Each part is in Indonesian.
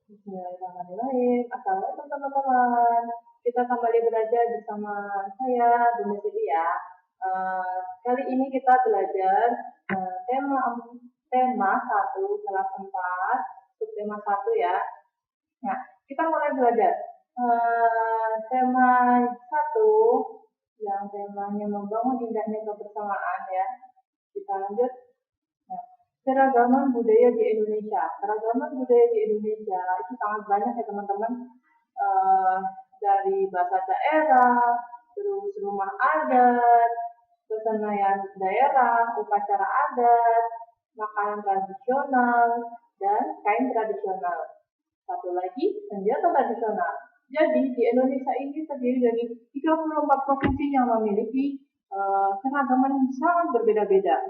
Bismillahirrahmanirrahim. Assalamualaikum teman-teman. Kita kembali belajar bersama saya Bunda Siti ya. Kali ini kita belajar tema 1 kelas 4 subtema 1 ya. Nah, kita mulai belajar. Tema 1 yang temanya membangun indahnya kebersamaan ya. Kita lanjut. Keragaman budaya di Indonesia. Keragaman budaya di Indonesia itu sangat banyak ya teman-teman. Dari bahasa daerah, terus rumah adat, kesenian daerah, upacara adat, makanan tradisional, dan kain tradisional. Satu lagi, senjata tradisional. Jadi di Indonesia ini terdiri dari 34 provinsi yang memiliki keragaman sangat berbeda-beda.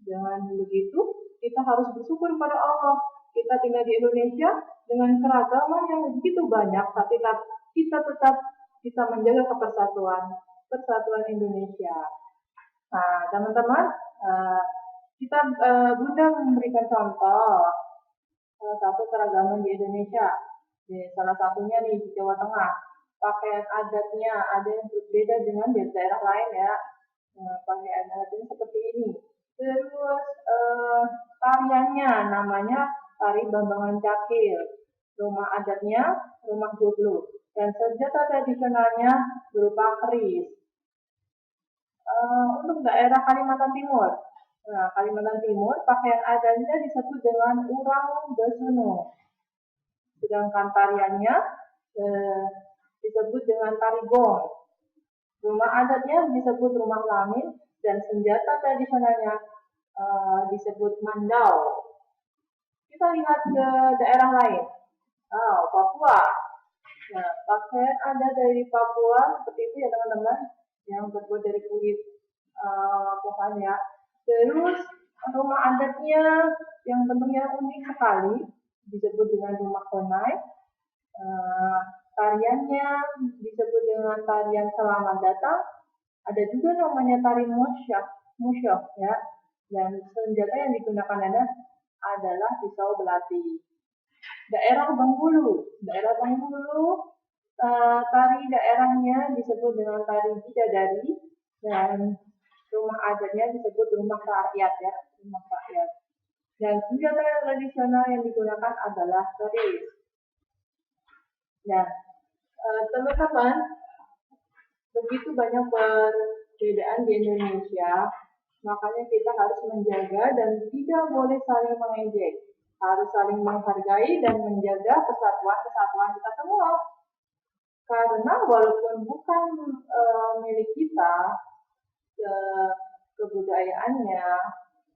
Dengan begitu, kita harus bersyukur pada Allah. Kita tinggal di Indonesia dengan keragaman yang begitu banyak, tapi kita tetap bisa menjaga persatuan Indonesia. Nah, teman-teman, Bunda memberikan contoh satu keragaman di Indonesia. Salah satunya di Jawa Tengah. Pakaian adatnya ada yang berbeda dengan di daerah lain ya. Pakaian adatnya seperti ini. Terus tariannya namanya tari Bambangan Cakil. Rumah adatnya rumah joglo. Dan senjata tradisionalnya berupa keris. Untuk daerah Kalimantan Timur. Nah, Kalimantan Timur pakaian adatnya disebut dengan urang besuno. Sedangkan tariannya disebut dengan tari gong. Rumah adatnya disebut rumah lamin dan senjata tradisionalnya disebut mandau. Kita lihat ke daerah lain. Papua. Nah, pakaian adat dari Papua seperti itu ya teman-teman, yang terbuat dari kulit pohon ya. Terus rumah adatnya yang bentuknya unik sekali disebut dengan rumah konai. Tariannya disebut dengan tarian selamat datang. Ada juga namanya tari musyok ya. Dan senjata yang digunakan adalah pisau belati. Daerah Bengkulu, tari daerahnya disebut dengan tari bidadari dan rumah adatnya disebut rumah rakyat ya, rumah rakyat. Dan senjata tradisional yang digunakan adalah keris. Nah, teman-teman, begitu banyak perbedaan di Indonesia, makanya kita harus menjaga dan tidak boleh saling mengejek. Harus saling menghargai dan menjaga kesatuan kita semua. Karena walaupun bukan milik kita, kebudayaannya,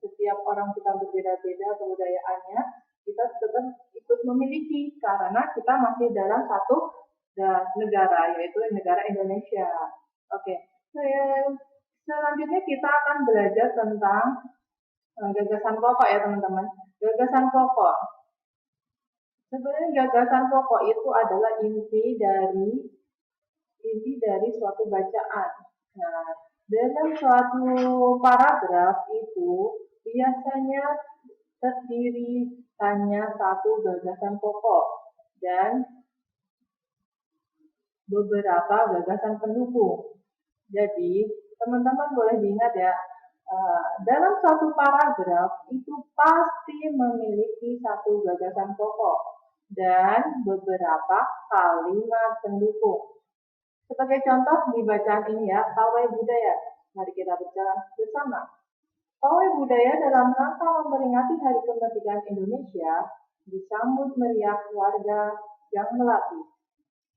setiap orang kita berbeda-beda kebudayaannya, kita tetap ikut memiliki karena kita masih dalam satu negara, yaitu negara Indonesia. Oke, selanjutnya kita akan belajar tentang gagasan pokok ya teman-teman. Gagasan pokok. Sebenarnya gagasan pokok itu adalah inti dari suatu bacaan. Nah, dalam suatu paragraf itu biasanya terdiri hanya satu gagasan pokok dan beberapa gagasan pendukung. Jadi, teman-teman boleh diingat ya, dalam satu paragraf itu pasti memiliki satu gagasan pokok dan beberapa kalimat pendukung. Sebagai contoh di bacaan ini ya, pawai budaya. Mari kita baca bersama. Pawai budaya dalam rangka memperingati Hari Kemerdekaan Indonesia disambut meriah warga yang melatih.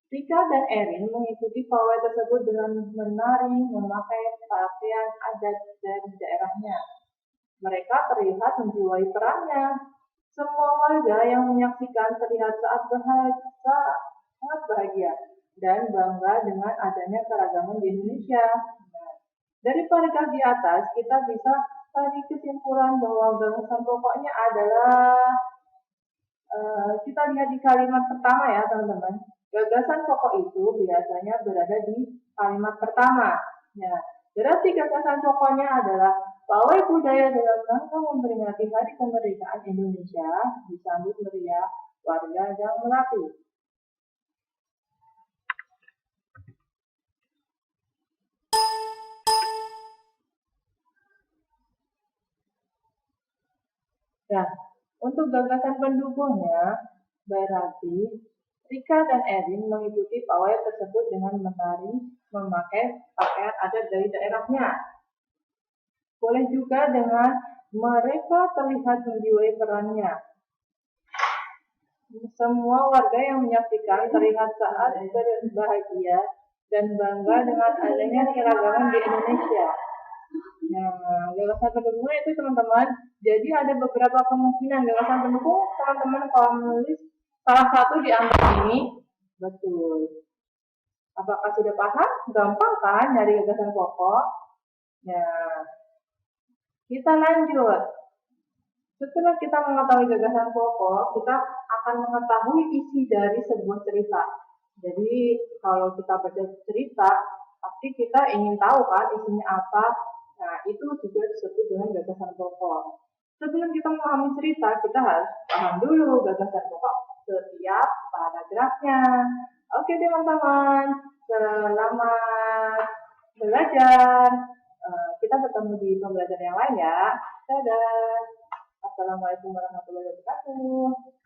Rika dan Erin mengikuti pawai tersebut dengan menari memakai pakaian adat dari daerahnya. Mereka terlihat menjiwai perannya. Semua warga yang menyaksikan terlihat sangat bahagia dan bangga dengan adanya keragaman di Indonesia. Nah, dari paragraf di atas kita bisa tarik kesimpulan bahwa gagasan pokoknya adalah kita lihat di kalimat pertama ya teman-teman. Gagasan pokok itu biasanya berada di kalimat pertama. Ya, berarti gagasan pokoknya adalah pawai budaya dalam rangka memperingati Hari Kemerdekaan Indonesia disambut meriah warga yang melatih. Nah, untuk gagasan pendukungnya, berarti Rika dan Erin mengikuti pawai tersebut dengan memakai pakaian adat dari daerahnya. Boleh juga dengan mereka terlihat menjiwai perannya. Semua warga yang menyaksikan terlihat saat berbahagia dan bangga dengan adanya keragaman di Indonesia. Nah, gagasan pendukungnya itu teman-teman, jadi ada beberapa kemungkinan gagasan pendukung teman-teman kalau menulis salah satu di antara ini betul. Apakah sudah paham? Gampang kan dari gagasan pokok? Nah, kita lanjut. Setelah kita mengetahui gagasan pokok, kita akan mengetahui isi dari sebuah cerita. Jadi kalau kita baca cerita, pasti kita ingin tahu kan isinya apa. Nah, itu juga disebut dengan gagasan pokok. Sebelum kita memahami cerita, kita harus paham dulu gagasan pokok setiap paragrafnya. Oke teman-teman, selamat belajar. Kita bertemu di pembelajaran yang lain ya. Dadah. Assalamualaikum warahmatullahi wabarakatuh.